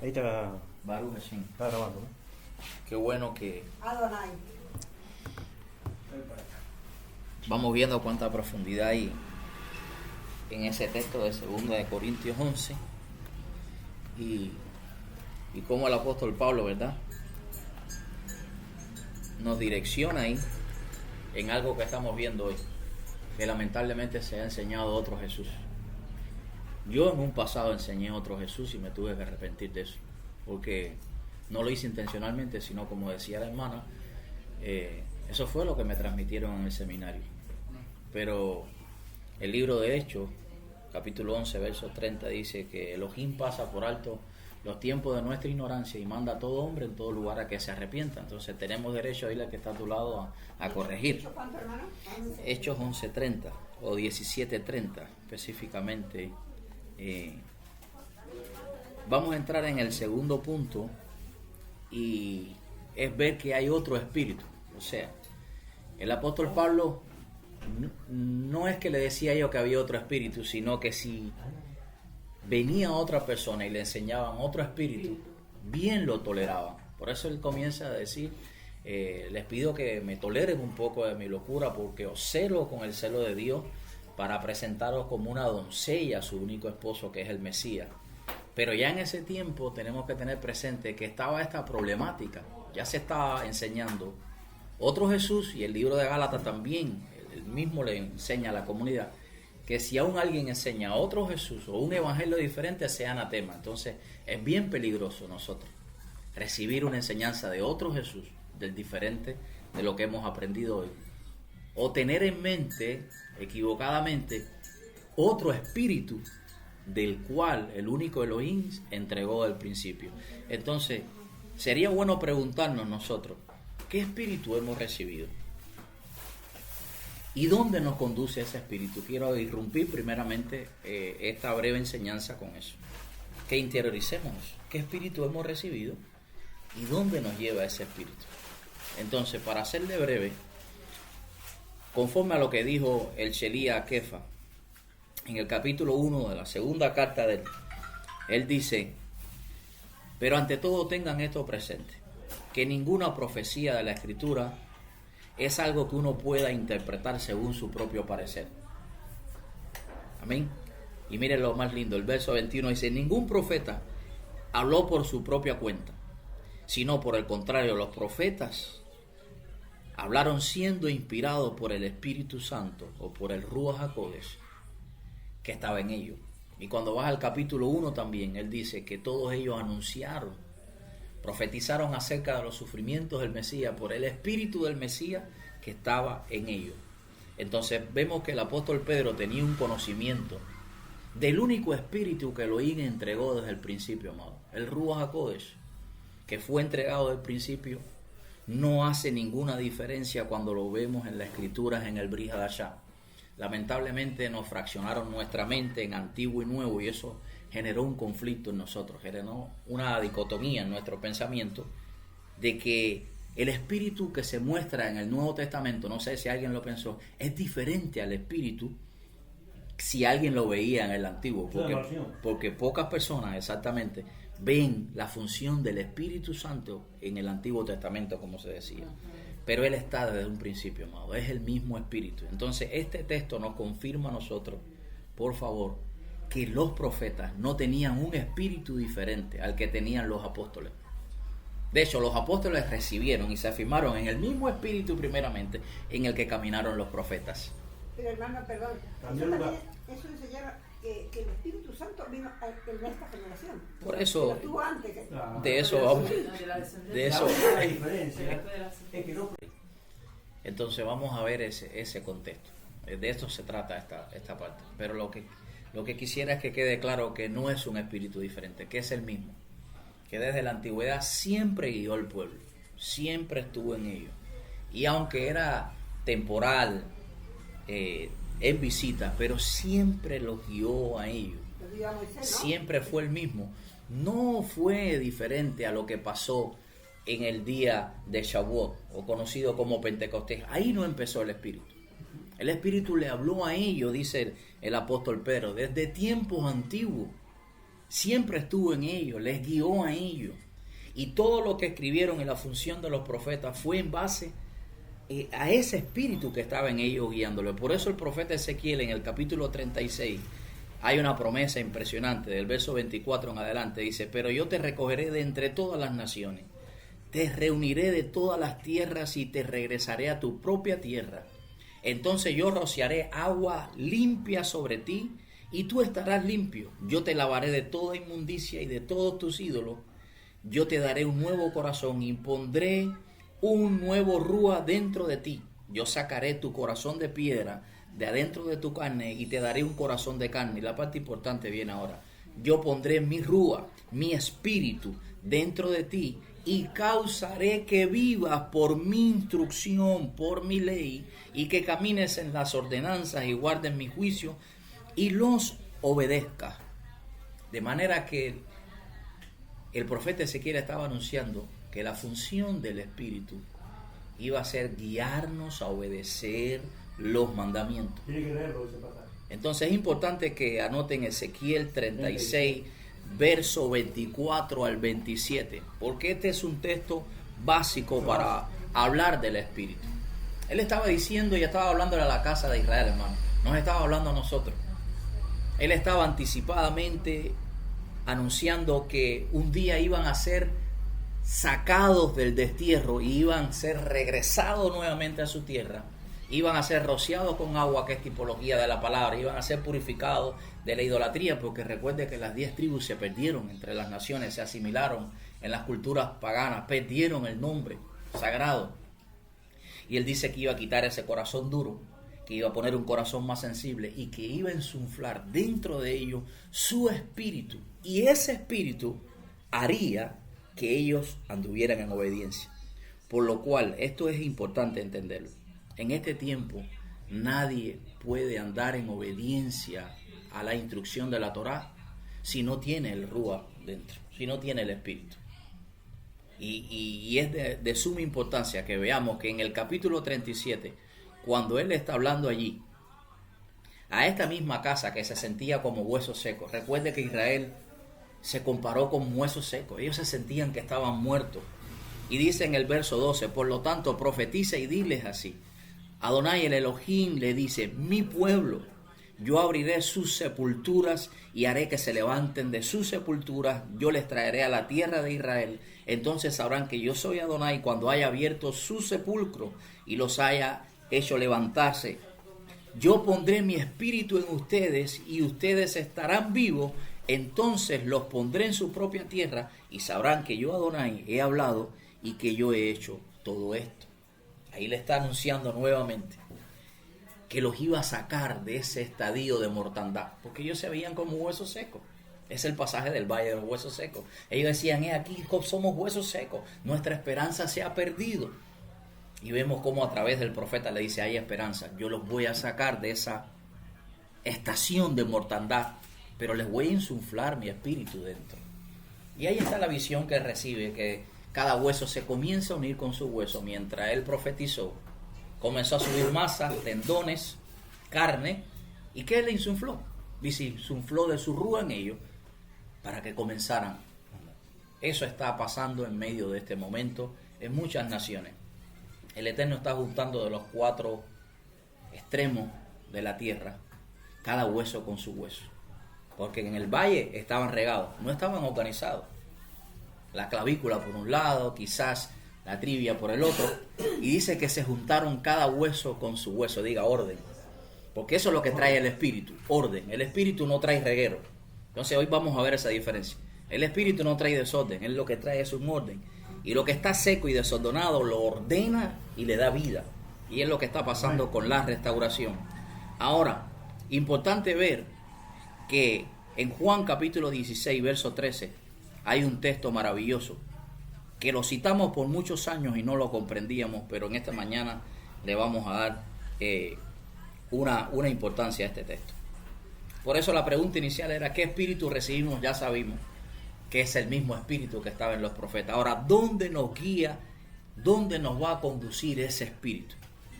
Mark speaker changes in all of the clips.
Speaker 1: Ahí está,
Speaker 2: Baruch Hashem.
Speaker 1: está grabando, ¿no?
Speaker 2: Qué bueno que
Speaker 3: Adonai.
Speaker 2: vamos viendo cuánta profundidad hay en ese texto de 2 de Corintios 11 y cómo el apóstol Pablo, ¿verdad?, nos direcciona ahí en algo que estamos viendo hoy, que lamentablemente se ha enseñado otro Jesús. Yo en un pasado enseñé otro Jesús y me tuve que arrepentir de eso, porque no lo hice intencionalmente, sino como decía la hermana, eso fue lo que me transmitieron en el seminario. Pero el libro de Hechos, capítulo 11, verso 30, dice que Elohim pasa por alto los tiempos de nuestra ignorancia y manda a todo hombre en todo lugar a que se arrepienta. Entonces tenemos derecho a ir al que está a tu lado a corregir.
Speaker 3: ¿Hechos cuánto, hermano?
Speaker 2: Hechos 11:30 o 17:30 específicamente. Vamos a entrar en el segundo punto y es ver que hay otro espíritu. O sea, el apóstol Pablo no es que le decía yo que había otro espíritu, sino que si venía otra persona y le enseñaban otro espíritu, bien lo toleraban. Por eso él comienza a decir, les pido que me toleren un poco de mi locura, porque os celo con el celo de Dios para presentaros como una doncella a su único esposo, que es el Mesías. Pero ya en ese tiempo tenemos que tener presente que estaba esta problemática, ya se estaba enseñando otro Jesús, y el libro de Gálatas también, él mismo le enseña a la comunidad que si aún alguien enseña a otro Jesús o un evangelio diferente, sea anatema. Entonces es bien peligroso nosotros recibir una enseñanza de otro Jesús, del diferente de lo que hemos aprendido hoy, o tener en mente equivocadamente otro espíritu del cual el único Elohim entregó al principio. Entonces sería bueno preguntarnos nosotros, ¿qué espíritu hemos recibido? ¿Y dónde nos conduce ese espíritu? Quiero irrumpir primeramente esta breve enseñanza con eso. Que interioricemos qué espíritu hemos recibido y dónde nos lleva ese espíritu. Entonces, para hacerle breve, conforme a lo que dijo el Shelía a Kefa, en el capítulo 1 de la segunda carta de él dice, pero ante todo tengan esto presente, que ninguna profecía de la Escritura es algo que uno pueda interpretar según su propio parecer. Amén. Y miren lo más lindo, el verso 21 dice, ningún profeta habló por su propia cuenta, sino por el contrario, los profetas hablaron siendo inspirados por el Espíritu Santo o por el Ruach HaKodesh que estaba en ellos. Y cuando vas al capítulo 1 también, él dice que todos ellos anunciaron, profetizaron acerca de los sufrimientos del Mesías por el Espíritu del Mesías que estaba en ellos. Entonces vemos que el apóstol Pedro tenía un conocimiento del único Espíritu que Elohim entregó desde el principio, amado. El Ruach HaKodesh, que fue entregado desde el principio, no hace ninguna diferencia cuando lo vemos en las Escrituras, en el Brit Hadashah. Lamentablemente nos fraccionaron nuestra mente en antiguo y nuevo, y eso generó un conflicto en nosotros, generó una dicotomía en nuestro pensamiento de que el espíritu que se muestra en el Nuevo Testamento, no sé si alguien lo pensó, es diferente al espíritu si alguien lo veía en el Antiguo, porque pocas personas exactamente ven la función del Espíritu Santo en el Antiguo Testamento, como se decía. Pero Él está desde un principio, amado, es el mismo espíritu. Entonces este texto nos confirma a nosotros, por favor, que los profetas no tenían un espíritu diferente al que tenían los apóstoles. De hecho, los apóstoles recibieron y se afirmaron en el mismo espíritu primeramente en el que caminaron los profetas.
Speaker 3: Pero hermano, perdón, eso enseñaba que el Espíritu Santo vino en esta generación.
Speaker 2: Por eso,
Speaker 3: estuvo antes.
Speaker 2: de eso vamos. De eso.
Speaker 1: La diferencia es que no.
Speaker 2: Entonces vamos a ver ese contexto. De esto se trata esta parte. Pero lo que quisiera es que quede claro que no es un espíritu diferente, que es el mismo, que desde la antigüedad siempre guió al pueblo, siempre estuvo en ellos. Y aunque era temporal, en visita, pero siempre los guió a ellos. Siempre fue el mismo. No fue diferente a lo que pasó en el día de Shavuot, o conocido como Pentecostés. Ahí no empezó el Espíritu. El Espíritu le habló a ellos, dice el apóstol Pedro, desde tiempos antiguos. siempre estuvo en ellos, les guió a ellos. Y todo lo que escribieron en la función de los profetas fue en base a ese espíritu que estaba en ellos guiándolo. Por eso el profeta Ezequiel en el capítulo 36 hay una promesa impresionante, del verso 24 en adelante, dice: pero yo te recogeré de entre todas las naciones, te reuniré de todas las tierras y te regresaré a tu propia tierra. Entonces yo rociaré agua limpia sobre ti y tú estarás limpio. Yo te lavaré de toda inmundicia y de todos tus ídolos. Yo te daré un nuevo corazón y pondré un nuevo rúa dentro de ti. Yo sacaré tu corazón de piedra de adentro de tu carne y te daré un corazón de carne. Y la parte importante viene ahora. Yo pondré mi rúa, mi espíritu dentro de ti y causaré que vivas por mi instrucción, por mi ley, y que camines en las ordenanzas y guardes mi juicio y los obedezcas. De manera que el profeta Ezequiel estaba anunciando que la función del Espíritu iba a ser guiarnos a obedecer los mandamientos.
Speaker 1: Tiene que leerlo ese pasaje.
Speaker 2: Entonces es importante que anoten Ezequiel 36, verso 24 al 27, porque este es un texto básico para hablar del Espíritu. Él estaba diciendo y estaba hablándole a la casa de Israel, hermano. Nos estaba hablando a nosotros. Él estaba anticipadamente anunciando que un día iban a ser sacados del destierro y iban a ser regresados nuevamente a su tierra. Iban a ser rociados con agua, que es tipología de la palabra. Iban a ser purificados de la idolatría, porque recuerde que las 10 tribus se perdieron entre las naciones, se asimilaron en las culturas paganas, perdieron el nombre sagrado. Y él dice que iba a quitar ese corazón duro, que iba a poner un corazón más sensible y que iba a insuflar dentro de ellos su espíritu. Y ese espíritu haría que ellos anduvieran en obediencia. Por lo cual, esto es importante entenderlo. En este tiempo, nadie puede andar en obediencia a la instrucción de la Torá si no tiene el Rúa dentro, si no tiene el espíritu. Y es de suma importancia que veamos que en el capítulo 37, cuando él está hablando allí, a esta misma casa que se sentía como huesos secos, recuerde que Israel se comparó con huesos secos, ellos se sentían que estaban muertos. Y dice en el verso 12, por lo tanto profetiza y diles así. Adonai el Elohim le dice: mi pueblo, yo abriré sus sepulturas y haré que se levanten de sus sepulturas, yo les traeré a la tierra de Israel. Entonces sabrán que yo soy Adonai cuando haya abierto su sepulcro y los haya hecho levantarse. Yo pondré mi espíritu en ustedes y ustedes estarán vivos. Entonces los pondré en su propia tierra y sabrán que yo Adonai he hablado y que yo he hecho todo esto. Ahí le está anunciando nuevamente que los iba a sacar de ese estadio de mortandad, porque ellos se veían como huesos secos. Es el pasaje del valle de los huesos secos. Ellos decían: aquí somos huesos secos, nuestra esperanza se ha perdido. Y vemos cómo a través del profeta le dice: hay esperanza, yo los voy a sacar de esa estación de mortandad, pero les voy a insuflar mi espíritu dentro. Y ahí está la visión que recibe, que cada hueso se comienza a unir con su hueso. Mientras él profetizó, comenzó a subir masa, tendones, carne. ¿Y qué le insufló? Dice: insufló de su rúa en ellos para que comenzaran. Eso está pasando en medio de este momento en muchas naciones. El Eterno está juntando de los 4 extremos de la tierra, cada hueso con su hueso. Porque en el valle estaban regados, no estaban organizados. La clavícula por un lado, quizás la trivia por el otro. Y dice que se juntaron cada hueso con su hueso. Diga orden. Porque eso es lo que trae el espíritu, orden. El espíritu no trae reguero. Entonces hoy vamos a ver esa diferencia. El espíritu no trae desorden, él lo que trae es un orden. Y lo que está seco y desordenado lo ordena y le da vida. Y es lo que está pasando con la restauración. Ahora, importante ver que en Juan capítulo 16, verso 13, hay un texto maravilloso que lo citamos por muchos años y no lo comprendíamos, pero en esta mañana le vamos a dar una importancia a este texto. Por eso la pregunta inicial era: ¿qué espíritu recibimos? Ya sabimos que es el mismo espíritu que estaba en los profetas. Ahora, ¿dónde nos guía? ¿Dónde nos va a conducir ese espíritu?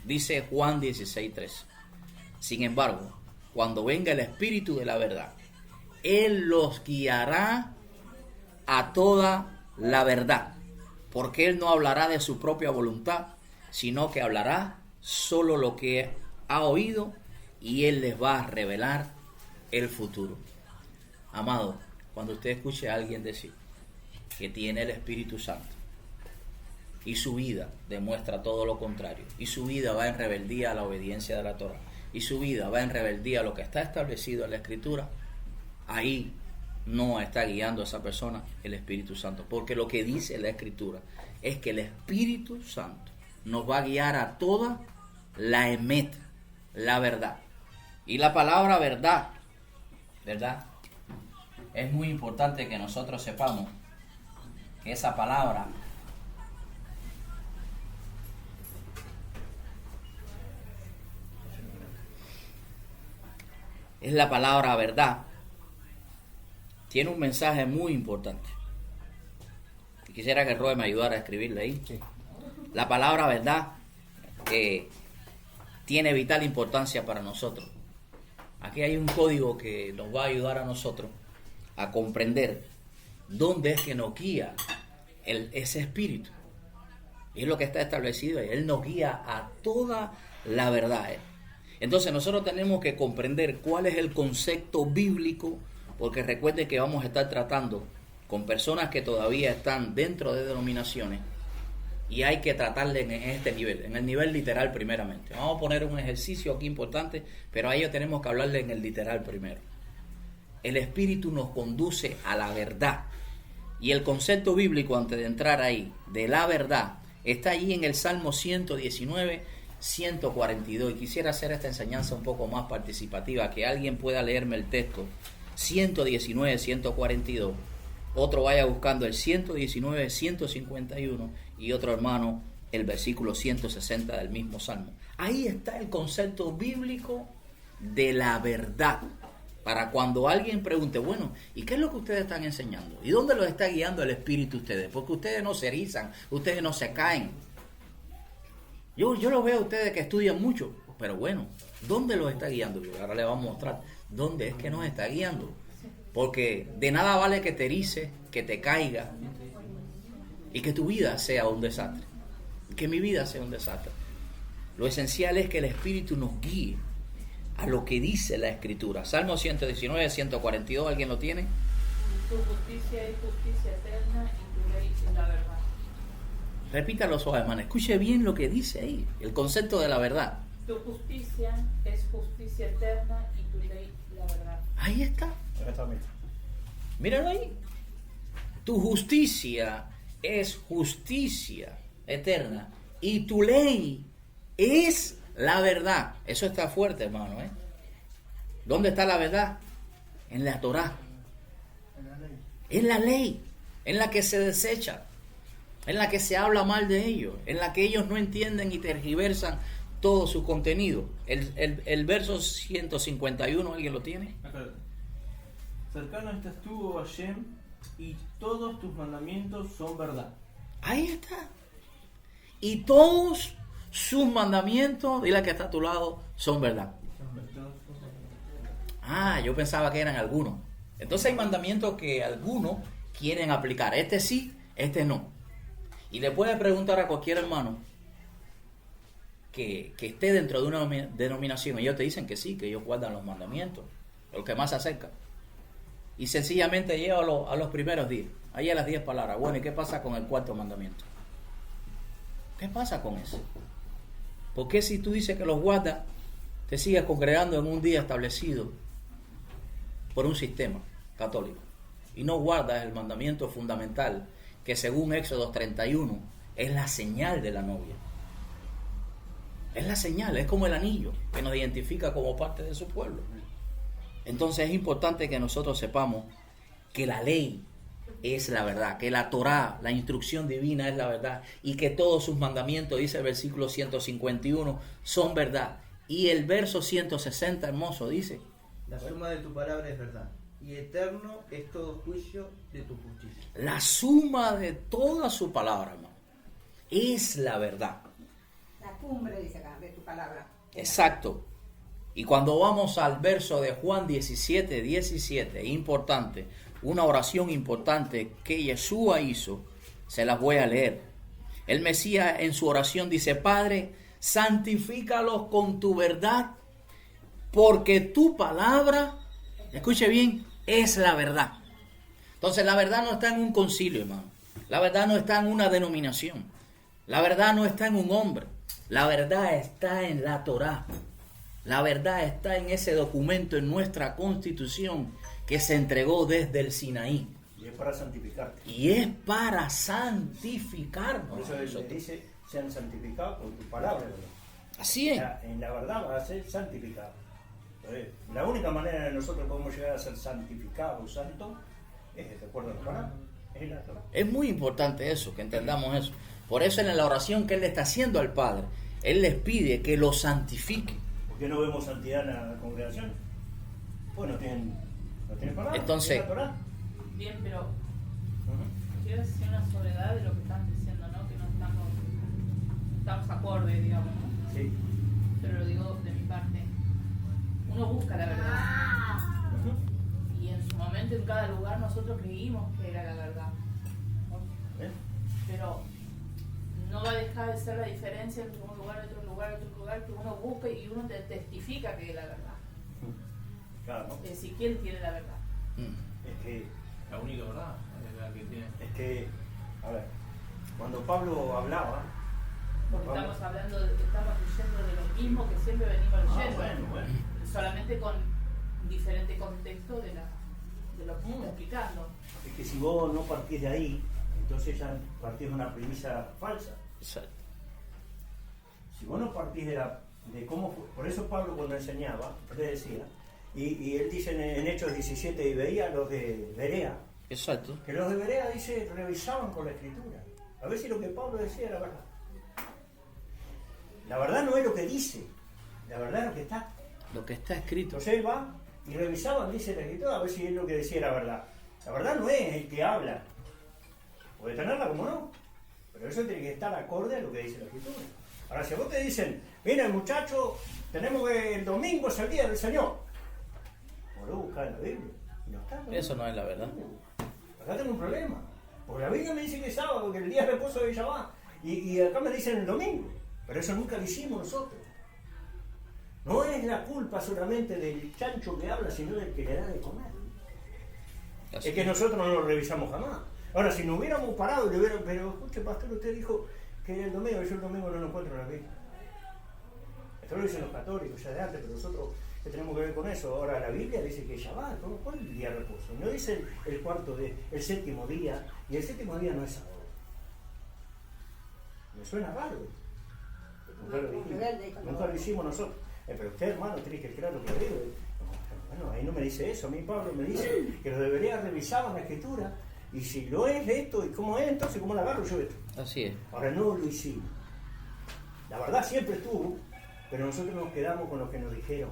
Speaker 2: Dice Juan 16:3. Sin embargo, cuando venga el espíritu de la verdad, Él los guiará a toda la verdad, porque Él no hablará de su propia voluntad, sino que hablará solo lo que ha oído y Él les va a revelar el futuro. Amado, cuando usted escuche a alguien decir que tiene el Espíritu Santo y su vida demuestra todo lo contrario, y su vida va en rebeldía a la obediencia de la Torá, y su vida va en rebeldía a lo que está establecido en la Escritura, ahí no está guiando a esa persona el Espíritu Santo, porque lo que dice la Escritura es que el Espíritu Santo nos va a guiar a toda la emet, la verdad. Y la palabra verdad, es muy importante que nosotros sepamos que esa palabra es la palabra verdad. Tiene un mensaje muy importante. Y quisiera que Roy me ayudara a escribirle ahí. Sí. La palabra verdad tiene vital importancia para nosotros. Aquí hay un código que nos va a ayudar a nosotros a comprender dónde es que nos guía ese espíritu. Y es lo que está establecido ahí. Él nos guía a toda la verdad. Entonces nosotros tenemos que comprender cuál es el concepto bíblico, porque recuerden que vamos a estar tratando con personas que todavía están dentro de denominaciones y hay que tratarle en este nivel, en el nivel literal primeramente. Vamos a poner un ejercicio aquí importante, pero a ello tenemos que hablarle en el literal primero. El Espíritu nos conduce a la verdad. Y el concepto bíblico, antes de entrar ahí, de la verdad, está allí en el Salmo 119, 142. Y quisiera hacer esta enseñanza un poco más participativa, que alguien pueda leerme el texto 119, 142. Otro vaya buscando el 119, 151 y otro hermano el versículo 160 del mismo Salmo. Ahí está el concepto bíblico de la verdad. Para cuando alguien pregunte, bueno, ¿y qué es lo que ustedes están enseñando? ¿Y dónde los está guiando el Espíritu ustedes? Porque ustedes no se erizan, ustedes no se caen. Yo lo veo a ustedes que estudian mucho, pero bueno, ¿dónde los está guiando? Y ahora les vamos a mostrar dónde es que nos está guiando. Porque de nada vale que te erices, que te caiga y que tu vida sea un desastre. Que mi vida sea un desastre. Lo esencial es que el Espíritu nos guíe a lo que dice la Escritura. Salmo 119, 142, ¿alguien lo tiene?
Speaker 4: Tu justicia es justicia eterna y tu ley es la verdad.
Speaker 2: Repítalo suave, hermano. Escuche bien lo que dice ahí, el concepto de la verdad.
Speaker 4: Tu justicia es justicia eterna y tu ley la verdad.
Speaker 2: Ahí está. Míralo ahí. Tu justicia es justicia eterna y tu ley es la verdad. Eso está fuerte, hermano. ¿Dónde está la verdad? En la Torá. En la ley. En la que se desecha. En la que se habla mal de ellos. En la que ellos no entienden y tergiversan todo su contenido. El verso 151, ¿alguien lo tiene?
Speaker 1: Cercano estás tú, oh Hashem, y todos tus mandamientos son verdad.
Speaker 2: Ahí está. Y todos sus mandamientos, dile que está a tu lado, son verdad. Ah, yo pensaba que eran algunos. Entonces hay mandamientos que algunos quieren aplicar. Este sí, este no. Y le puedes preguntar a cualquier hermano que esté dentro de una denominación. Ellos te dicen que sí, que ellos guardan los mandamientos, los que más se acercan. Y sencillamente llévalo a los primeros 10. Ahí a las 10 palabras. Bueno, ¿y qué pasa con el cuarto mandamiento? ¿Qué pasa con eso? ¿Por qué si tú dices que los guardas, te sigues congregando en un día establecido por un sistema católico? Y no guardas el mandamiento fundamental, que según Éxodo 31, es la señal de la novia. Es la señal, es como el anillo que nos identifica como parte de su pueblo. Entonces es importante que nosotros sepamos que la ley es la verdad, que la Torá, la instrucción divina es la verdad y que todos sus mandamientos, dice el versículo 151, son verdad. Y el verso 160, hermoso, dice:
Speaker 5: la suma de tu palabra es verdad y eterno es todo juicio de tu justicia.
Speaker 2: La suma de toda su palabra, hermano, es la verdad.
Speaker 3: La cumbre, dice acá, de tu palabra.
Speaker 2: Exacto. Y cuando vamos al verso de Juan 17, 17, importante, una oración importante que Yeshua hizo, se las voy a leer. El Mesías en su oración dice: Padre, santifícalos con tu verdad, porque tu palabra, escuche bien, es la verdad. Entonces la verdad no está en un concilio, hermano. La verdad no está en una denominación. La verdad no está en un hombre. La verdad está en la Torá. La verdad está en ese documento, en nuestra Constitución, que se entregó desde el Sinaí.
Speaker 6: Y es para santificarte.
Speaker 2: Y es para santificarnos.
Speaker 6: Por eso él le dice, sean santificados por tu palabra, ¿verdad?
Speaker 2: Así es.
Speaker 6: En la verdad va a ser santificado. Entonces, la única manera de nosotros podemos llegar a ser santificados, santos, es de acuerdo a la palabra. Es la Torá.
Speaker 2: Es muy importante eso, que entendamos eso. Por eso en la oración que Él le está haciendo al Padre, Él les pide que lo santifique.
Speaker 6: ¿Por qué no vemos santidad en la congregación? Pues no tienen palabra.
Speaker 2: Entonces,
Speaker 6: es la Torá.
Speaker 4: Bien, pero
Speaker 6: Ujú.
Speaker 4: quiero decir una soledad de lo que están diciendo, ¿no? Que no estamos acordes, digamos, ¿no?
Speaker 6: Sí.
Speaker 4: Pero lo digo de mi parte. Uno busca la verdad.
Speaker 6: Ujú.
Speaker 4: Y en su momento, en cada lugar, nosotros creímos que era la verdad. ¿no?
Speaker 6: ¿Ves?
Speaker 4: Pero no va a dejar de ser la diferencia entre un lugar, otro lugar, que uno busca y uno te testifica que es la verdad.
Speaker 6: Claro, ¿no?
Speaker 4: Ezequiel tiene la verdad.
Speaker 6: Es que
Speaker 1: La única verdad es la que tiene.
Speaker 6: a ver, cuando Pablo hablaba,
Speaker 4: Porque
Speaker 6: Pablo-
Speaker 4: estamos leyendo de lo mismo que siempre venimos leyendo.
Speaker 6: bueno.
Speaker 4: Solamente con diferente contexto de lo que está explicando.
Speaker 6: Es que si vos no partís de ahí, entonces ya partís de una premisa falsa.
Speaker 2: exacto.
Speaker 6: Si vos no partís de cómo fue, por eso Pablo cuando enseñaba, le decía, y él dice en Hechos 17, y veía a los de Berea,
Speaker 2: Exacto.
Speaker 6: que los de Berea, dice, revisaban con la escritura, a ver si lo que Pablo decía era verdad. La verdad no es lo que dice, la verdad es lo que está.
Speaker 2: Lo que está escrito.
Speaker 6: Entonces él va y revisaban, dice la escritura, a ver si es lo que decía era verdad. La verdad no es el que habla, puede tenerla como no, pero eso tiene que estar acorde a lo que dice la escritura. Ahora, si a vos te dicen, mira muchacho, tenemos que el domingo es el día del Señor, vos lo buscás en la Biblia y no está. ¿no?
Speaker 2: Eso no es la verdad.
Speaker 6: Acá tengo un problema, porque la Biblia me dice que es sábado, que el día de reposo de Shabbat, y acá me dicen el domingo, pero eso nunca lo hicimos nosotros. No es la culpa solamente del chancho que habla, sino del que le da de comer.
Speaker 2: Así
Speaker 6: Es que nosotros no lo revisamos jamás. Ahora, si nos hubiéramos parado y le hubieran, pero escuche, pastor, usted dijo que el domingo, yo el domingo no lo encuentro en la Biblia. Esto lo dicen los católicos ya de antes, pero nosotros que tenemos que ver con eso. Ahora la Biblia dice que Shabbat, ¿cuál es el día de reposo? No dice el séptimo día, y el séptimo día no es sábado. Me suena raro. Nunca lo dijimos. Nunca lo hicimos nosotros. Pero usted, hermano, tiene que creer lo que digo. Bueno, ahí no me dice eso. A mí Pablo me dice que los debería revisar la escritura. Y si lo es esto, ¿y cómo es? Entonces, ¿cómo la agarro yo esto?
Speaker 2: Así es.
Speaker 6: Ahora no lo hicimos. La verdad siempre estuvo, pero nosotros nos quedamos con lo que nos dijeron.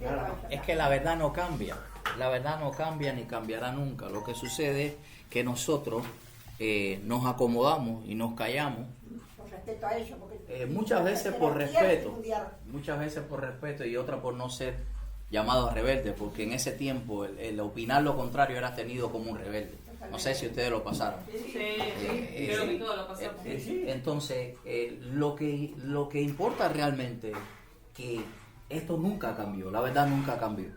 Speaker 6: Nada más.
Speaker 2: Es que la verdad no cambia. La verdad no cambia ni cambiará nunca. Lo que sucede es que nosotros nos acomodamos y nos callamos.
Speaker 3: Con respeto a ellos. Porque
Speaker 2: Muchas veces
Speaker 3: la
Speaker 2: por
Speaker 3: jerarquía es
Speaker 2: respeto.
Speaker 3: estudiar.
Speaker 2: Muchas veces por respeto y otra por no ser llamado rebelde, porque en ese tiempo el opinar lo contrario era tenido como un rebelde. No sé si ustedes lo pasaron.
Speaker 4: Sí, creo que todos lo pasamos.
Speaker 2: Entonces, lo que importa realmente que esto nunca cambió, la verdad nunca cambió.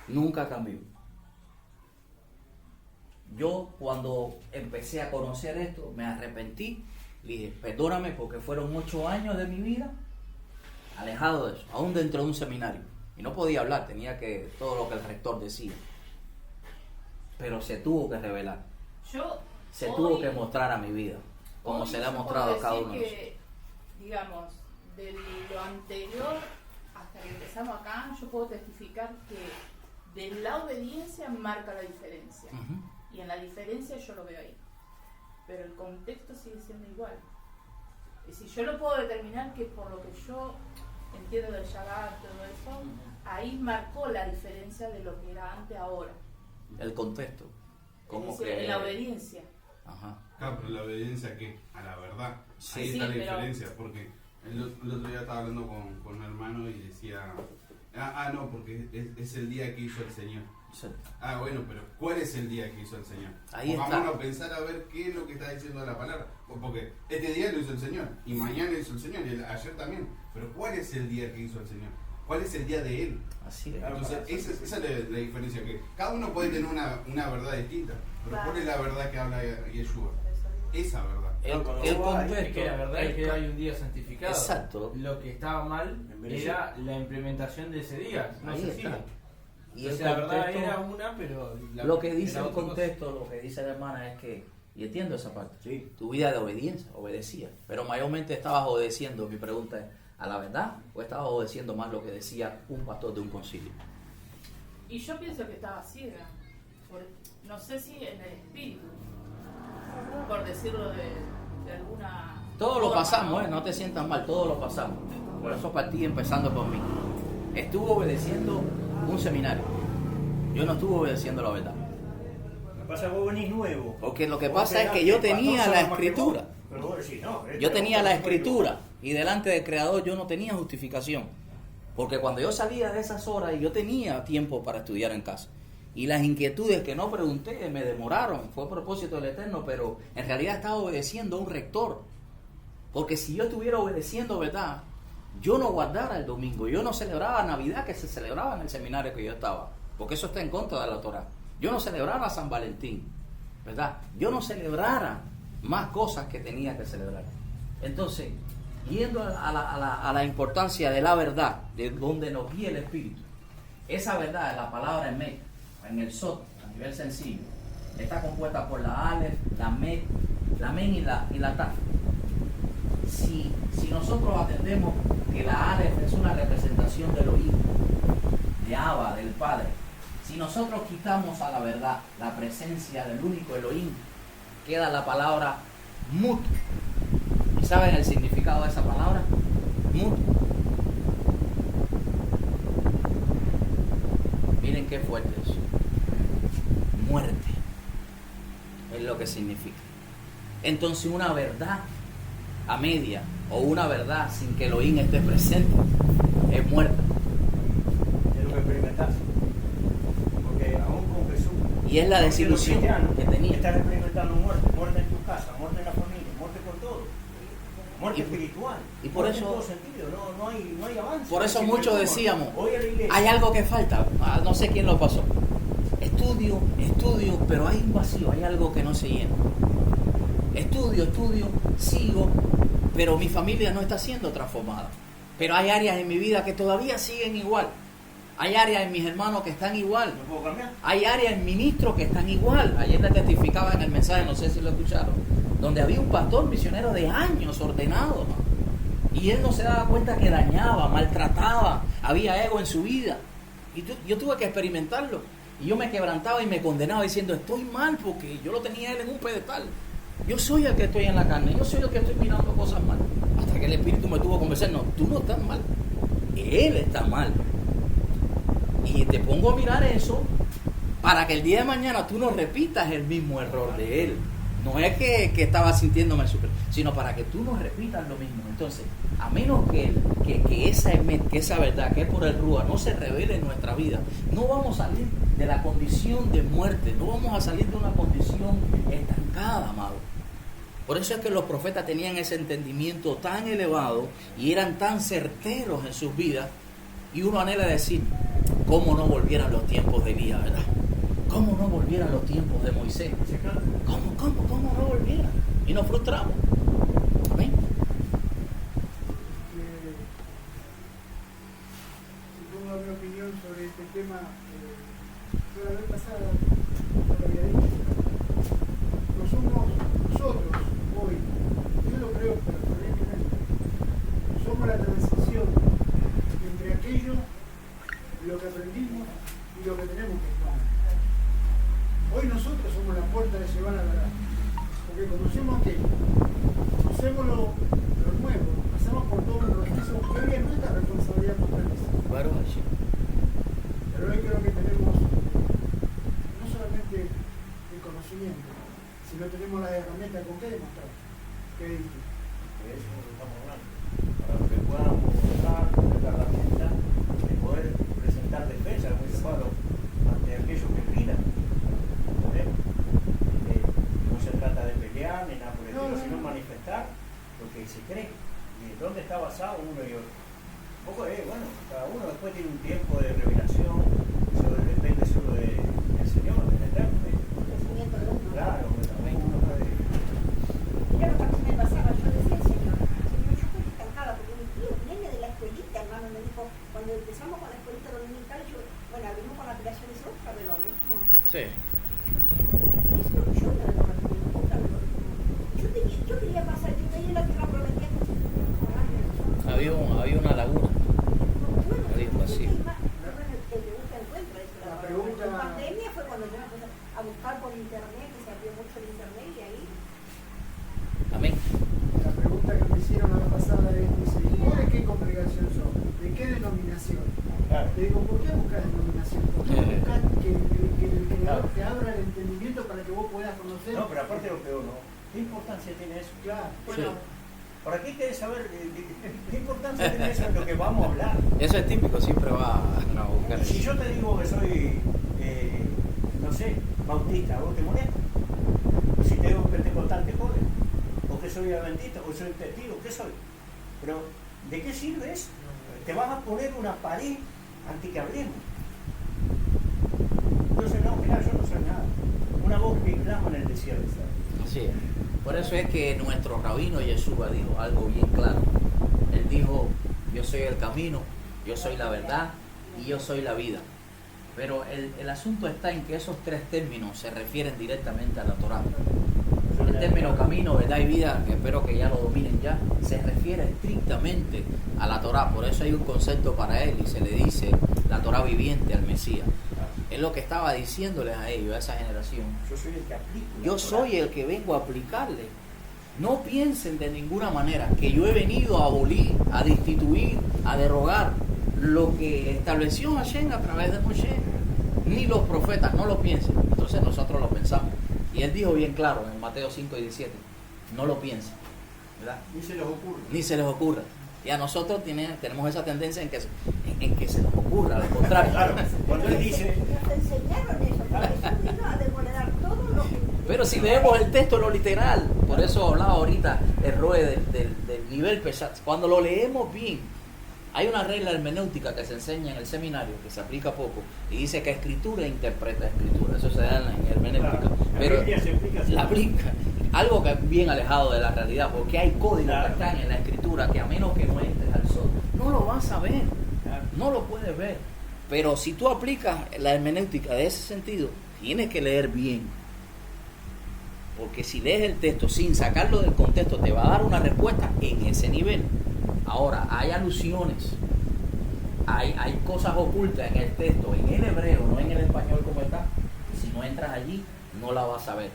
Speaker 2: Nunca cambió. Yo cuando empecé a conocer esto, me arrepentí, le dije, perdóname porque fueron 8 años de mi vida alejado de eso, aún dentro de un seminario. Y no podía hablar, tenía que todo lo que el rector decía. Pero se tuvo que revelar. Se tuvo que mostrar a mi vida, como se le ha mostrado a cada uno de nosotros.
Speaker 4: Digamos, de lo anterior hasta que empezamos acá, yo puedo testificar que de la obediencia marca la diferencia.
Speaker 2: Ujú.
Speaker 4: Y en la diferencia yo lo veo ahí. Pero el contexto sigue siendo igual. Y si yo lo puedo determinar que por lo que yo entiendo del Shabbat, todo eso, ahí marcó la diferencia de lo que era antes a ahora.
Speaker 2: El contexto.
Speaker 4: Es decir, la obediencia.
Speaker 2: Ajá.
Speaker 7: Claro, pero la obediencia ¿a qué? A la verdad.
Speaker 2: Sí,
Speaker 7: Ahí está la
Speaker 4: pero-
Speaker 7: diferencia, porque El otro día estaba hablando con un hermano y decía, no, porque es el día que hizo el Señor. Bueno, pero ¿cuál es el día que hizo el Señor?
Speaker 2: Ahí está.
Speaker 7: Vamos a pensar a ver qué es lo que está diciendo la palabra. Porque este día lo hizo el Señor, y mañana hizo el Señor, y ayer también. Pero ¿cuál es el día que hizo el Señor? ¿Cuál es el día de Él?
Speaker 2: Así es.
Speaker 7: Entonces, esa es la diferencia, que cada uno puede tener una verdad distinta. Pero ¿cuál es la verdad que habla Yeshua? Esa verdad.
Speaker 2: El
Speaker 1: Es
Speaker 2: contexto.
Speaker 1: que la verdad es que hay un día santificado.
Speaker 2: Exacto.
Speaker 1: Lo que estaba mal era la implementación de ese día. No
Speaker 2: Ahí
Speaker 1: se
Speaker 2: está.
Speaker 1: sigue.
Speaker 2: Y el
Speaker 1: Entonces, la verdad
Speaker 2: contexto,
Speaker 1: era una, pero
Speaker 2: lo que dice
Speaker 1: era
Speaker 2: el
Speaker 1: otra cosa.
Speaker 2: contexto, lo que dice la hermana es que, y entiendo esa parte,
Speaker 6: Sí.
Speaker 2: tu vida de obediencia, obedecía, pero mayormente estabas obedeciendo, mi pregunta es, ¿a la verdad o estabas obedeciendo más lo que decía un pastor de un concilio?
Speaker 4: Y yo pienso que estaba ciega, no sé si en el espíritu, por decirlo de alguna
Speaker 2: Todos lo
Speaker 4: forma,
Speaker 2: pasamos, no te sientas mal, todos lo pasamos. Por eso partí empezando por mí. Estuve obedeciendo un seminario. Yo no estuve obedeciendo la verdad.
Speaker 6: Lo que pasa es que vos venís nuevo.
Speaker 2: Porque lo que
Speaker 6: Vos
Speaker 2: pasa es
Speaker 6: esperás
Speaker 2: que yo
Speaker 6: el pastor
Speaker 2: tenía
Speaker 6: sabe
Speaker 2: la
Speaker 6: más que vos,
Speaker 2: escritura.
Speaker 6: pero vos decís, no,
Speaker 2: Yo tenía la escritura y delante del Creador yo no tenía justificación. Porque cuando yo salía de esas horas y yo tenía tiempo para estudiar en casa. Y las inquietudes que no pregunté me demoraron. Fue a propósito del Eterno, pero en realidad estaba obedeciendo a un rector. Porque si yo estuviera obedeciendo verdad, yo no guardara el domingo. Yo no celebraba Navidad que se celebraba en el seminario que yo estaba. Porque eso está en contra de la Torah. Yo no celebrara San Valentín, ¿verdad? Yo no celebrara más cosas que tenía que celebrar. Entonces, yendo a la importancia de la verdad, de donde nos guía el Espíritu, esa verdad, la palabra en el Sot, a nivel sencillo, está compuesta por la Aleph, la Met, la Men y la Taf. Si nosotros atendemos que la Aleph es una representación de Elohim, de Abba, del Padre, si nosotros quitamos a la verdad la presencia del único Elohim, queda la palabra Mut. ¿Y saben el significado de esa palabra? Mut. Miren qué fuerte eso. Muerte es lo que significa. Entonces una verdad a media o una verdad sin que Elohim esté presente es muerta.
Speaker 6: Es lo que experimentás. Porque aún con Jesús.
Speaker 2: Y es la desilusión que tenía.
Speaker 6: Estás experimentando muerte, muerte en tu casa, muerte en la familia, muerte por todo. Muerte
Speaker 2: Y-
Speaker 6: espiritual.
Speaker 2: y por
Speaker 6: muerte
Speaker 2: eso-
Speaker 6: en todo sentido, no hay avance.
Speaker 2: Por eso
Speaker 6: Siempre
Speaker 2: muchos
Speaker 6: como,
Speaker 2: decíamos,
Speaker 6: voy a la iglesia.
Speaker 2: hay algo que falta, no sé quién lo pasó. Estudio, pero hay un vacío, hay algo que no se llena. Estudio, sigo, pero mi familia no está siendo transformada. Pero hay áreas en mi vida que todavía siguen igual. Hay áreas en mis hermanos que están igual.
Speaker 6: ¿No puedo cambiar?
Speaker 2: Hay áreas en ministros que están igual. Ayer le testificaba en el mensaje, no sé si lo escucharon, donde había un pastor misionero de años ordenado, ¿no? Y él no se daba cuenta que dañaba, maltrataba, había ego en su vida. Y yo tuve que experimentarlo. Y yo me quebrantaba y me condenaba diciendo, estoy mal porque yo lo tenía a él en un pedestal. Yo soy el que estoy en la carne, yo soy el que estoy mirando cosas mal. Hasta que el Espíritu me tuvo que convencer, no, tú no estás mal, él está mal. Y te pongo a mirar eso para que el día de mañana tú no repitas el mismo error de él. No es que estaba sintiéndome super, sino para que tú no repitas lo mismo. Entonces, a menos que esa verdad que es por el Rúa no se revele en nuestra vida, no vamos a salir de la condición de muerte, no vamos a salir de una condición estancada, amado. Por eso es que los profetas tenían ese entendimiento tan elevado y eran tan certeros en sus vidas. Y uno anhela decir, ¿cómo no volvieran los tiempos de Elías, verdad? ¿Cómo no volvieran los tiempos de Moisés? ¿Cómo no volvieran? Y nos frustramos. Amén.
Speaker 8: Si pongo mi opinión sobre este tema, yo la vez pasada lo había dicho. No somos nosotros hoy, yo lo creo permanentemente, somos la transición entre aquello, lo que aprendimos y lo que tenemos que estar. Hoy nosotros somos la puerta de llevar a la verdad, porque conocemos aquello, conocemos lo nuevo, pasamos por todo un proceso que hoy es nuestra responsabilidad fortalecer. Pero hoy creo que tenemos no solamente el conocimiento, sino tenemos las herramientas con qué demostrar. ¿Qué dices?
Speaker 6: De eso es lo que estamos hablando. Para podamos mostrar, tener la herramienta de poder presentar defensa, como dice Pablo, ante aquellos que opinan. ¿Entendés? No se trata de pelear ni nada por el estilo, sino manifestar lo que se cree. Y en dónde está basado uno y otro. Un poco bueno, cada uno después tiene un tiempo de revelación, eso depende solo del Señor, del Eterno.
Speaker 3: Crecimiento de uno.
Speaker 6: Claro, que también uno puede.
Speaker 3: Mira lo que a mí me pasaba, yo decía al Señor, yo estoy estancada, porque mi tío, un nene de la escuelita, hermano, me dijo, cuando empezamos con la escuelita dominical, bueno, abrimos con la creación de Dios, ¿no? No.
Speaker 2: Sí.
Speaker 3: Es lo que yo me reconozco, yo quería pasar, yo veía la tierra prometida.
Speaker 2: Había una laguna.
Speaker 3: Bueno,
Speaker 2: Dijo así.
Speaker 8: La pregunta-
Speaker 3: En pandemia fue cuando yo empecé a buscar por internet, que se abrió mucho el internet y ahí.
Speaker 2: Amén.
Speaker 8: La pregunta que me hicieron la vez pasada es, dice, ¿y vos de qué congregación sos? ¿De qué denominación?
Speaker 6: Claro.
Speaker 8: Le digo, ¿por qué buscas denominación? ¿Por qué buscas que el Creador te abra el entendimiento para que vos puedas conocer?
Speaker 6: No, pero aparte lo peor, ¿no? ¿Qué importancia tiene eso?
Speaker 8: Claro.
Speaker 3: Bueno,
Speaker 6: ¿Para qué querés saber qué importancia tiene eso en lo que vamos a hablar?
Speaker 2: Eso es típico, siempre va a buscar.
Speaker 6: Si yo te digo que soy, no sé, bautista, ¿vos te molesta? Si te digo pentecostal, te jode. O que soy adventista, o soy testigo, ¿qué soy? Pero, ¿de qué sirve eso? Te vas a poner una pared antes que hablemos. Entonces, no, mirá, yo no soy nada. Una voz que clama en el desierto.
Speaker 2: Sí. Por eso es que nuestro rabino Yeshua dijo algo bien claro. Él dijo, yo soy el camino, yo soy la verdad y yo soy la vida. Pero el asunto está en que esos tres términos se refieren directamente a la Torá. El término camino, verdad y vida, que espero que ya lo dominen ya, se refiere estrictamente a la Torá. Por eso hay un concepto para él y se le dice la Torá viviente al Mesías. Es lo que estaba diciéndoles a ellos, a esa generación.
Speaker 6: Yo soy el que aplico.
Speaker 2: Yo soy el que vengo a aplicarle. No piensen de ninguna manera que yo he venido a abolir, a destituir, a derogar lo que estableció Hashem a través de Moshe. Ni los profetas, no lo piensen. Entonces nosotros lo pensamos. Y él dijo bien claro en Mateo 5 y 17, no lo piensen, ¿verdad?
Speaker 6: Ni se les ocurre.
Speaker 2: Ni se les ocurra. Y a nosotros tenemos esa tendencia en que se nos ocurra, al contrario.
Speaker 6: Claro, cuando él dice,
Speaker 3: nos enseñaron eso, porque Jesús vino a demoledar todo lo que.
Speaker 2: Pero si leemos el texto en lo literal, por eso hablaba ahorita el Roe del nivel pesado, cuando lo leemos bien, hay una regla hermenéutica que se enseña en el seminario, que se aplica poco, y dice que escritura interpreta escritura, eso se da en hermenéutica,
Speaker 6: claro, la
Speaker 2: pero
Speaker 6: Biblia se explica así.
Speaker 2: la aplica, algo que es bien alejado de la realidad, porque hay códigos
Speaker 6: Claro.
Speaker 2: que están en la escritura que a menos que no entres al sol, no lo vas a ver,
Speaker 6: Claro.
Speaker 2: no lo puedes ver, pero si tú aplicas la hermenéutica de ese sentido, tienes que leer bien. Porque si lees el texto sin sacarlo del contexto, te va a dar una respuesta en ese nivel. Ahora, hay alusiones, hay cosas ocultas en el texto, en el hebreo, no en el español como está. Si no entras allí, no la vas a ver.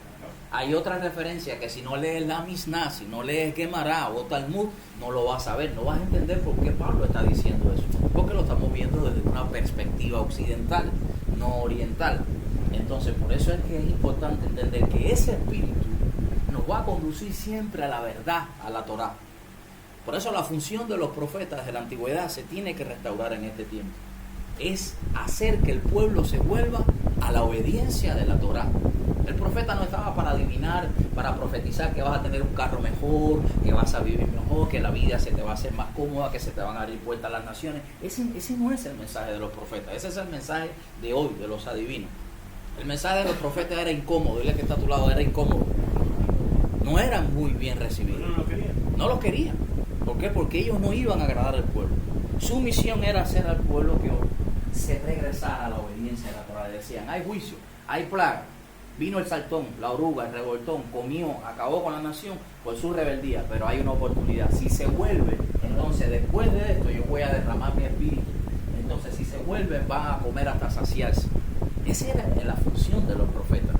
Speaker 2: Hay otra referencia que si no lees la Misná, si no lees Gemara o Talmud, no lo vas a ver. No vas a entender por qué Pablo está diciendo eso. Porque lo estamos viendo desde una perspectiva occidental, no oriental. Entonces, por eso es que es importante entender que ese espíritu nos va a conducir siempre a la verdad, a la Torá. Por eso la función de los profetas de la antigüedad se tiene que restaurar en este tiempo. Es hacer que el pueblo se vuelva a la obediencia de la Torá. El profeta no estaba para adivinar, para profetizar que vas a tener un carro mejor, que vas a vivir mejor, que la vida se te va a hacer más cómoda, que se te van a abrir puertas a las naciones. Ese no es el mensaje de los profetas, ese es el mensaje de hoy, de los adivinos. El mensaje de los profetas era incómodo, dile que está a tu lado, era incómodo. No eran muy bien recibidos.
Speaker 6: No lo querían.
Speaker 2: No los querían. ¿Por qué? Porque ellos no iban a agradar al pueblo. Su misión era hacer al pueblo que se regresara a la obediencia de la Torá. Decían, hay juicio, hay plaga. Vino el saltón, la oruga, el revoltón, comió, acabó con la nación por su rebeldía, pero hay una oportunidad. Si se vuelve, entonces después de esto yo voy a derramar mi espíritu. Entonces si se vuelven van a comer hasta saciarse. Esa era la función de los profetas.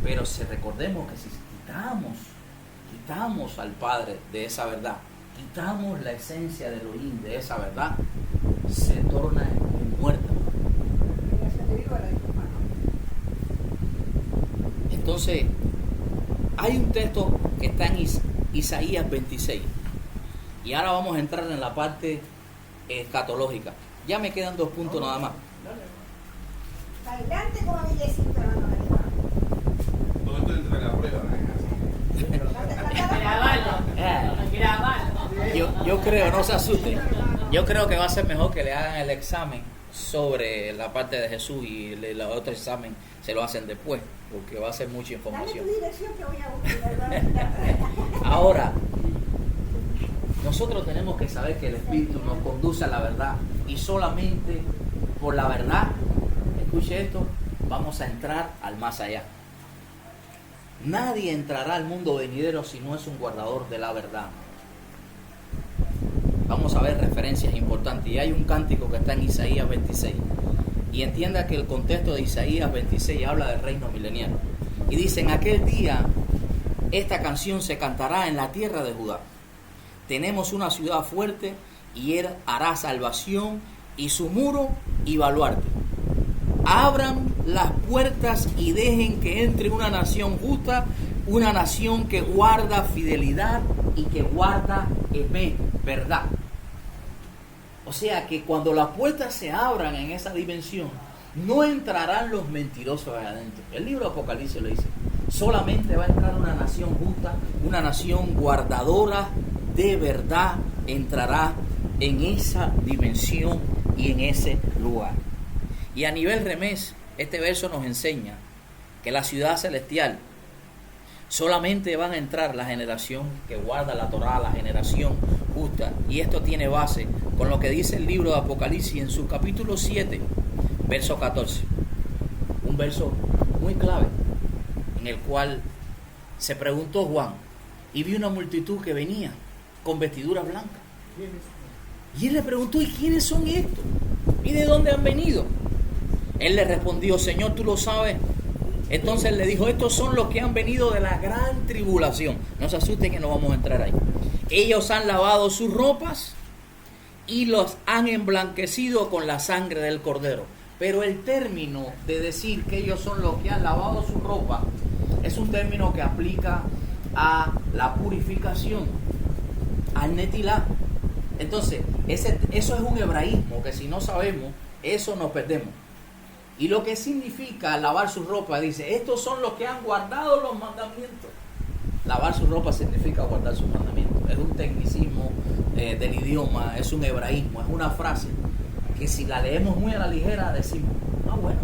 Speaker 2: Pero si recordemos que si quitamos al Padre de esa verdad, quitamos la esencia del Elohim de esa verdad, se torna en muerta. Entonces, hay un texto que está en Isaías 26 Y ahora vamos a entrar en la parte escatológica. Ya me quedan 2 puntos nada más.
Speaker 3: Bailante como Villecito, hermano María.
Speaker 7: Todo esto entra en la prueba,
Speaker 2: Yo creo, no se asusten, yo creo que va a ser mejor que le hagan el examen sobre la parte de Jesús y el otro examen se lo hacen después, porque va a ser mucha
Speaker 3: Dame
Speaker 2: información.
Speaker 3: tu dirección que voy a buscar.
Speaker 2: Ahora, nosotros tenemos que saber que el Espíritu nos conduce a la verdad y solamente por la verdad, escuche esto, vamos a entrar al más allá. Nadie entrará al mundo venidero si no es un guardador de la verdad. Vamos a ver referencias importantes. Y hay un cántico que está en Isaías 26. Y entienda que el contexto de Isaías 26 habla del reino milenial. Y dice, en aquel día, esta canción se cantará en la tierra de Judá. Tenemos una ciudad fuerte y él hará salvación y su muro y baluarte. Abran las puertas y dejen que entre una nación justa, una nación que guarda fidelidad y que guarda verdad. O sea que cuando las puertas se abran en esa dimensión, no entrarán los mentirosos allá adentro. El libro de Apocalipsis lo dice. Solamente va a entrar una nación justa, una nación guardadora de verdad, entrará en esa dimensión y en ese lugar. Y a nivel remés, este verso nos enseña que la ciudad celestial solamente van a entrar la generación que guarda la Torá, la generación justa. Y esto tiene base con lo que dice el libro de Apocalipsis en su capítulo 7, verso 14. Un verso muy clave, en el cual se preguntó Juan, y vi una multitud que venía con vestiduras blancas. Y él le preguntó, ¿y quiénes son estos? ¿Y de dónde han venido? Él le respondió, Señor, tú lo sabes. Entonces le dijo, estos son los que han venido de la gran tribulación. No se asusten que no vamos a entrar ahí. Ellos han lavado sus ropas y los han emblanquecido con la sangre del Cordero. Pero el término de decir que ellos son los que han lavado su ropa es un término que aplica a la purificación, al netilá. Entonces, eso es un hebraísmo que si no sabemos, eso nos perdemos. Y lo que significa lavar su ropa, dice, estos son los que han guardado los mandamientos. Lavar su ropa significa guardar sus mandamientos. Es un tecnicismo del idioma, es un hebraísmo, es una frase que si la leemos muy a la ligera decimos, bueno,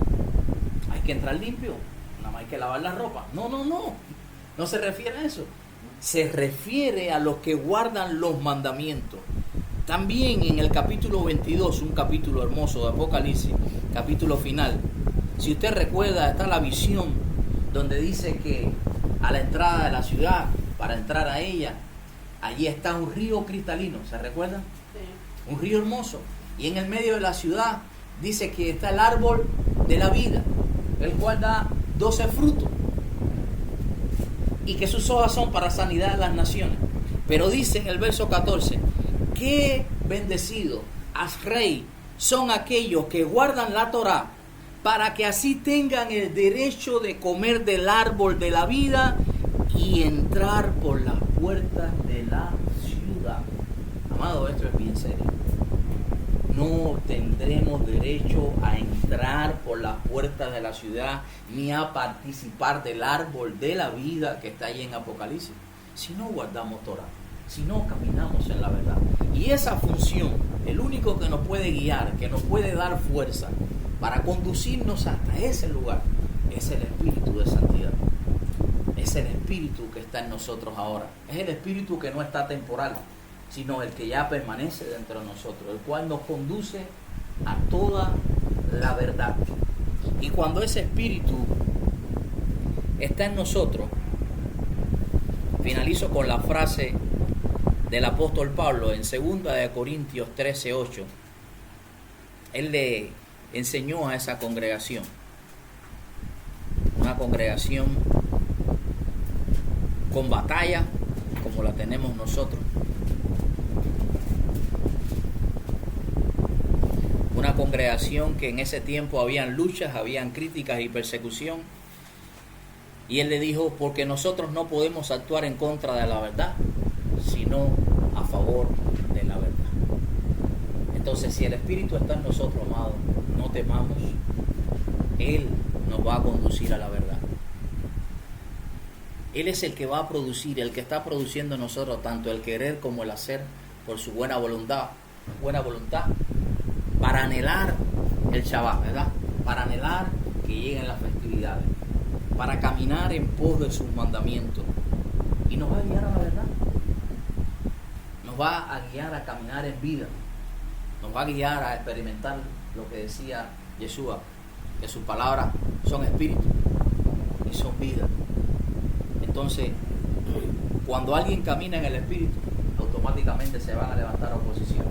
Speaker 2: hay que entrar limpio, nada más hay que lavar la ropa. No se refiere a eso. Se refiere a los que guardan los mandamientos. También en el capítulo 22, un capítulo hermoso de Apocalipsis, capítulo final, si usted recuerda, está la visión donde dice que a la entrada de la ciudad, para entrar a ella, allí está un río cristalino, ¿se recuerdan? Sí. Un río hermoso. Y en el medio de la ciudad dice que está el árbol de la vida, el cual da 12 frutos. Y que sus hojas son para sanidad de las naciones. Pero dice en el verso 14, qué bendecido, Asrei, son aquellos que guardan la Torá, para que así tengan el derecho de comer del árbol de la vida y entrar por las puertas de la ciudad. Amado, esto es bien serio. No tendremos derecho a entrar por las puertas de la ciudad ni a participar del árbol de la vida que está ahí en Apocalipsis si no guardamos Torah, si no caminamos en la verdad. Y esa función, el único que nos puede guiar, que nos puede dar fuerza para conducirnos hasta ese lugar, es el Espíritu de Santidad. Es el Espíritu que está en nosotros ahora. Es el Espíritu que no está temporal, sino el que ya permanece dentro de nosotros, el cual nos conduce a toda la verdad. Y cuando ese Espíritu está en nosotros, finalizo con la frase del apóstol Pablo en 2 de Corintios 13:8. Él le enseñó a esa congregación, una congregación con batalla como la tenemos nosotros, una congregación que en ese tiempo habían luchas, habían críticas y persecución. Y él le dijo, porque nosotros no podemos actuar en contra de la verdad, sino a favor de la verdad. Entonces, si el Espíritu está en nosotros, amados, no temamos. Él nos va a conducir a la verdad. Él es el que va a producir, el que está produciendo en nosotros tanto el querer como el hacer por su buena voluntad, para anhelar el Shabbat, ¿verdad? Para anhelar que lleguen las festividades, para caminar en pos de sus mandamientos. Y nos va a guiar a la verdad. Nos va a guiar a caminar en vida. Nos va a guiar a experimentar lo que decía Yeshua, que sus palabras son espíritu y son vida. Entonces, cuando alguien camina en el espíritu, automáticamente se van a levantar oposición.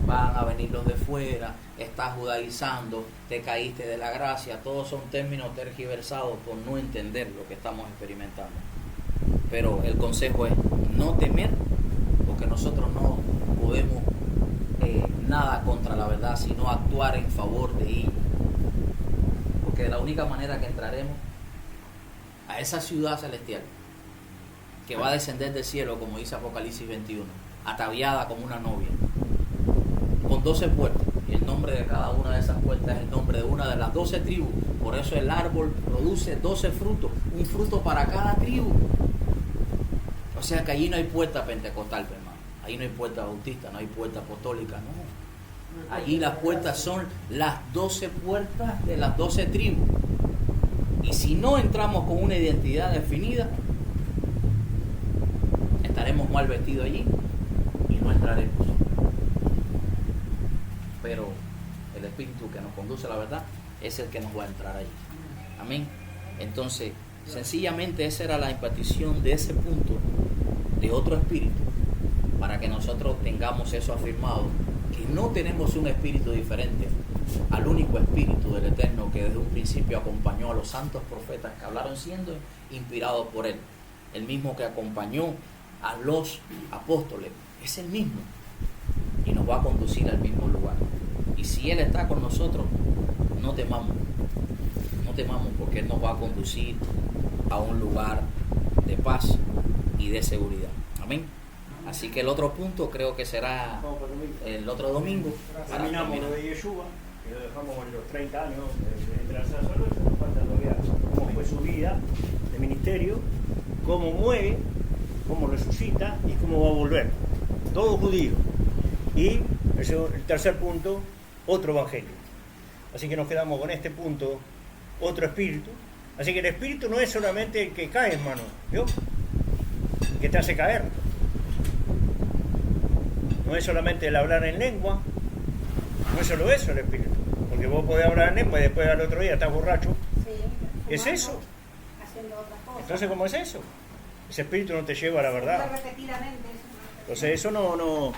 Speaker 2: Van a venir los de fuera, estás judaizando, te caíste de la gracia. Todos son términos tergiversados por no entender lo que estamos experimentando. Pero el consejo es no temer, porque nosotros no podemos nada contra la verdad, sino actuar en favor de ella. Porque de la única manera que entraremos a esa ciudad celestial que va a descender del cielo, como dice Apocalipsis 21, ataviada como una novia, con 12 puertas, y el nombre de cada una de esas puertas es el nombre de una de las 12 tribus. Por eso el árbol produce 12 frutos, un fruto para cada tribu. O sea que allí no hay puerta pentecostal, hermano. Ahí no hay puerta bautista, no hay puerta apostólica, no. Allí las puertas son las 12 puertas de las 12 tribus. Y si no entramos con una identidad definida, estaremos mal vestidos allí y no entraremos. Pero el Espíritu que nos conduce a la verdad es el que nos va a entrar allí. Amén. Entonces, sencillamente esa era la impartición de ese punto de otro espíritu, para que nosotros tengamos eso afirmado, que no tenemos un espíritu diferente al único espíritu del Eterno que desde un principio acompañó a los santos profetas que hablaron siendo inspirados por él. El mismo que acompañó a los apóstoles, es el mismo, y nos va a conducir al mismo lugar. Y si él está con nosotros, no temamos, porque él nos va a conducir a un lugar de paz y de seguridad. Amén. Así que el otro punto creo que será el otro domingo.
Speaker 6: Terminamos lo de Yeshua, que lo dejamos en los 30 años de la sacerdocia. Nos falta todavía cómo fue su vida de ministerio, cómo muere, cómo resucita y cómo va a volver. Todo judío. Y eso, el tercer punto, otro evangelio. Así que nos quedamos con este punto, otro espíritu. Así que el espíritu no es solamente el que cae, hermano, ¿vio? El que te hace caer. No es solamente el hablar en lengua, no es solo eso el espíritu. Porque vos podés hablar en lengua y después al otro día estás borracho.
Speaker 3: Sí,
Speaker 6: ¿Es
Speaker 3: fumando,
Speaker 6: eso?
Speaker 3: haciendo otras cosas.
Speaker 6: Entonces, ¿cómo es eso? Ese espíritu no te lleva a la verdad.
Speaker 3: Repetidamente, eso no.
Speaker 6: Entonces eso no.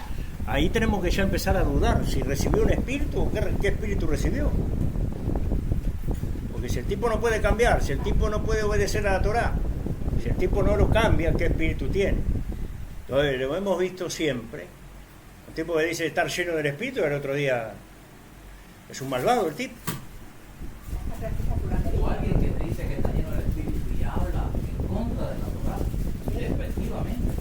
Speaker 6: Ahí tenemos que ya empezar a dudar si recibió un espíritu o qué espíritu recibió. Porque si el tipo no puede cambiar, si el tipo no puede obedecer a la Torá, si el tipo no lo cambia, ¿qué espíritu tiene? Entonces lo hemos visto siempre. El tipo que dice estar lleno del espíritu, el otro día es un malvado el tipo.
Speaker 2: O alguien que te dice que está lleno del Espíritu y habla en contra de la Torá, despectivamente.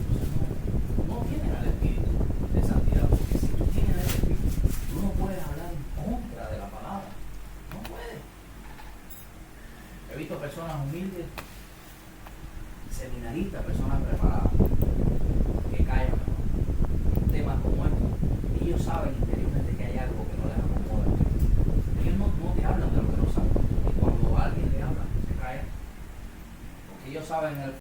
Speaker 2: No tienen al Espíritu de santidad, porque si tú tienes el Espíritu, tú no puedes hablar en contra de la palabra. No puedes. He visto personas humildes, seminaristas, personas preparadas, que callan temas como estos. Ellos saben interiormente que hay algo que no les acomoda. Ellos no te hablan de lo que no saben. Y cuando alguien le habla, se cae. Porque ellos saben el